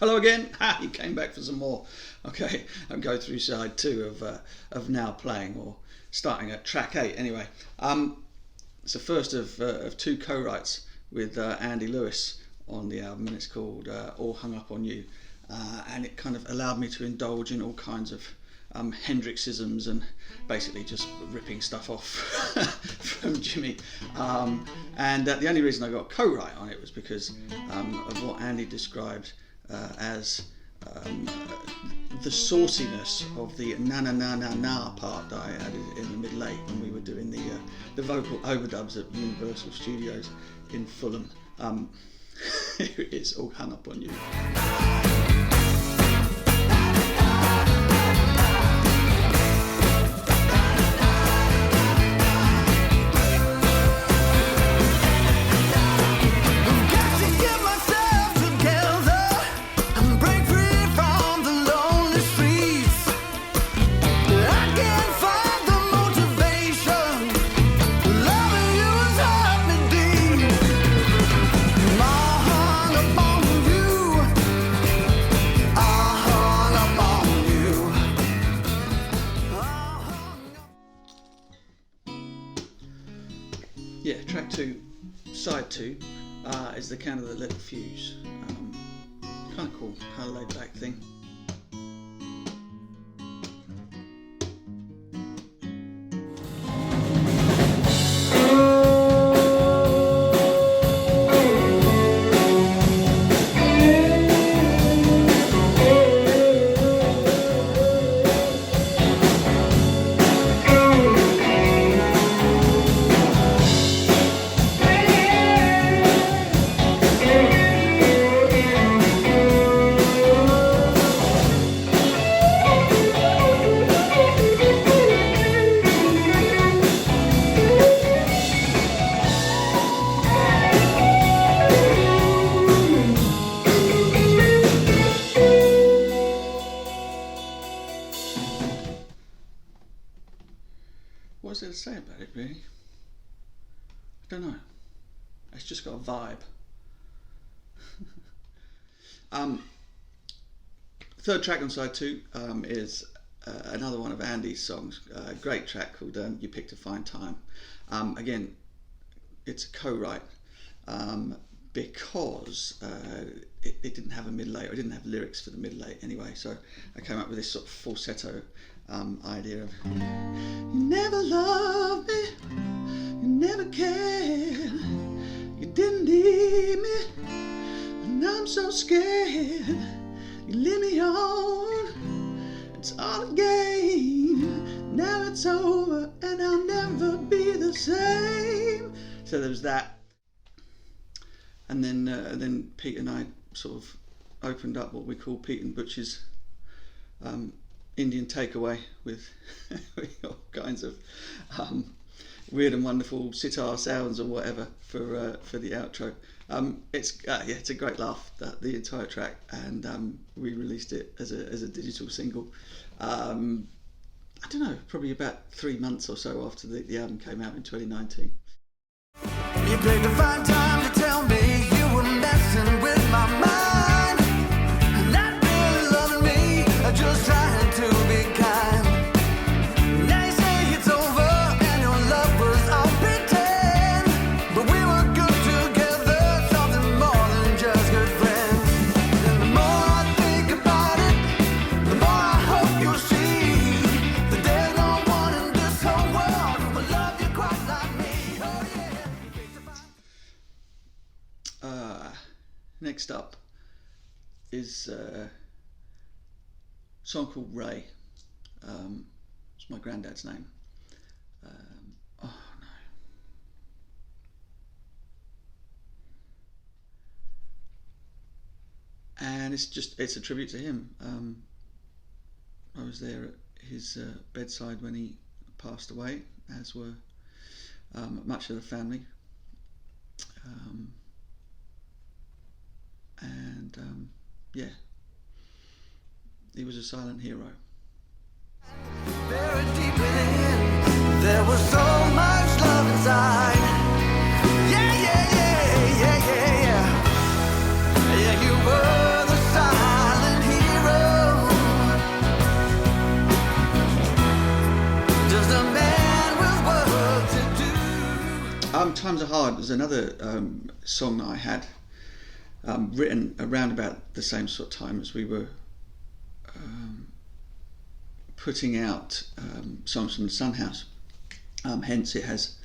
Hello again. He came back for some more. Okay, I'll go through side two of Now Playing, or starting at track 8 anyway. It's the first of two co-writes with Andy Lewis on the album, and it's called All Hung Up on You. And it kind of allowed me to indulge in all kinds of Hendrixisms and basically just ripping stuff off from Jimmy. And the only reason I got a co-write on it was because of what Andy described as the sauciness of the na na na na na part that I added in the middle 8 when we were doing the vocal overdubs at Universal Studios in Fulham. Here it is, All Hung Up on You. Yeah, track 2, side 2, is The Candle That Lit the Fuse. Kind of cool, kind of laid back thing. What's there to say about it, really? I don't know. It's just got a vibe. Third track on side 2 is another one of Andy's songs. A great track called You Picked a Fine Time. Again, it's a co-write because it didn't have a middle 8, or it didn't have lyrics for the middle 8 anyway, so I came up with this sort of falsetto idea of you never loved me, you never cared, you didn't need me, and I'm so scared, you leave me on, it's all a game, now it's over and I'll never be the same. So there was that, and then Pete and I sort of opened up what we call Pete and Butch's Indian takeaway with all kinds of weird and wonderful sitar sounds or whatever for the outro. It's a great laugh, the entire track, and we released it as a digital single. I don't know, probably about 3 months or so after the album came out in 2019. You picked a fine time to tell me you were messing with my mind, not really loving me, just trying to be kind. Now you say it's over and your love was all pretend, but we were good together, something more than just good friends. And the more I think about it, the more I hope you'll see that there's no one in this whole world who will love you quite like me. Oh yeah. Next up is a song called Ray. It's my granddad's name. Oh no. And it's a tribute to him. I was there at his bedside when he passed away, as were much of the family. Yeah, he was a silent hero. Very deep within, there was so much love inside. Yeah, yeah, yeah, yeah, yeah, yeah. Yeah, you were the sign. Hard was another song that I had written around about the same sort of time as we were putting out songs from the Son House. Hence, it has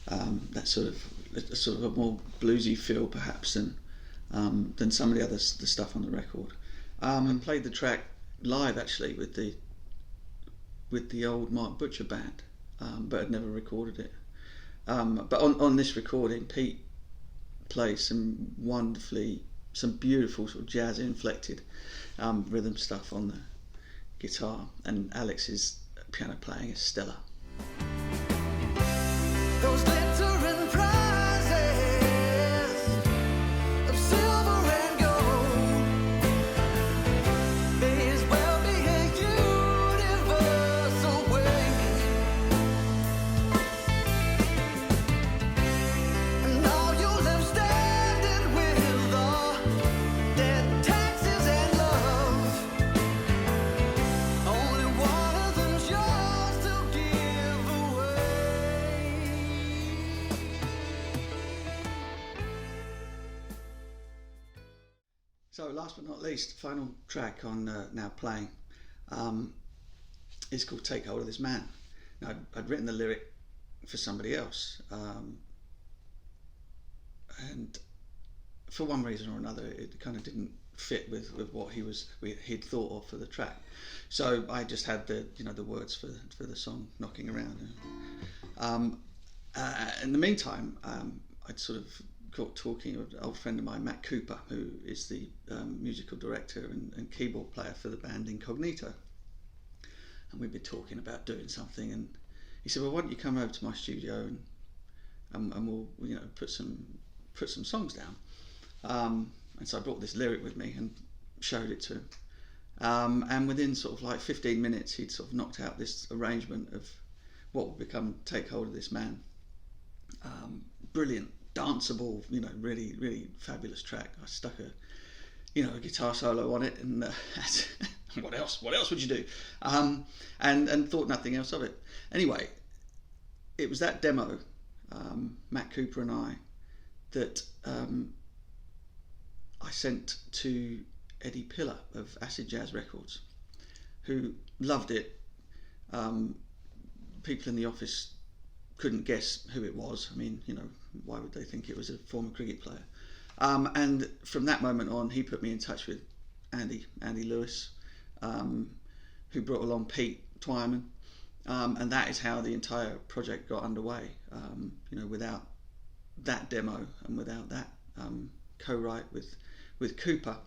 that sort of a more bluesy feel, perhaps, than some of the stuff on the record. I played the track live actually with the old Mark Butcher band, but I'd never recorded it. But on this recording, Pete plays some beautiful sort of jazz inflected rhythm stuff on the guitar, and Alex's piano playing is stellar. Those glittering prizes of silver and gold may as well be a universal weight. And now you're left standing with all their taxes and love. Only one of them's yours to give away. So last but not least, final track on Now Playing is called Take Hold of This Man. Now I'd written the lyric for somebody else, and for one reason or another it kind of didn't fit with what he'd thought of for the track. So I just had the words for the song knocking around. In the meantime, I'd sort of got talking with an old friend of mine, Matt Cooper, who is the musical director and keyboard player for the band Incognito. And we'd been talking about doing something, and he said, "Well, why don't you come over to my studio and we'll put some songs down." And so I brought this lyric with me and showed it to him. And within sort of like 15 minutes, he'd sort of knocked out this arrangement of what would become Take Hold of This Man. Brilliant, danceable, really, really fabulous track. I stuck a guitar solo on it, and what else would you do? And thought nothing else of it. Anyway, it was that demo, Matt Cooper and I, that I sent to Eddie Pillar of Acid Jazz Records, who loved it. People in the office couldn't guess who it was. I mean, why would they think it was a former cricket player? And from that moment on, he put me in touch with Andy Lewis, who brought along Pete Twyman, and that is how the entire project got underway. Without that demo and without that co-write with Cooper,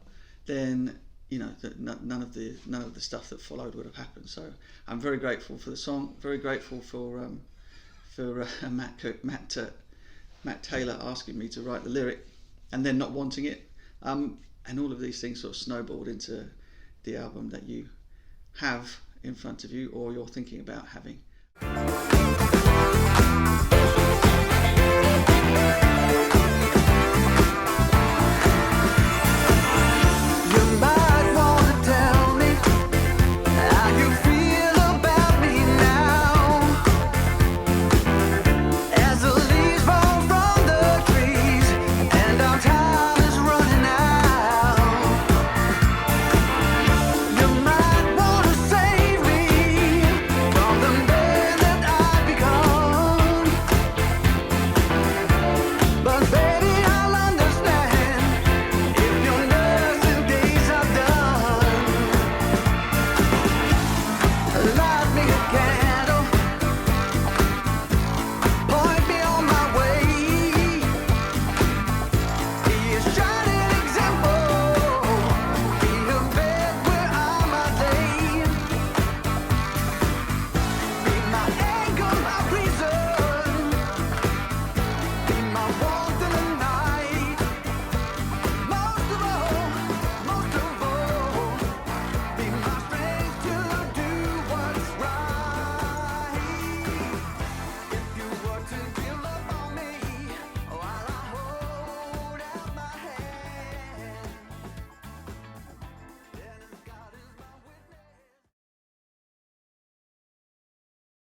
then none of the stuff that followed would have happened. So I'm very grateful for the song. Very grateful for Matt Taylor asking me to write the lyric, and then not wanting it, and all of these things sort of snowballed into the album that you have in front of you, or you're thinking about having.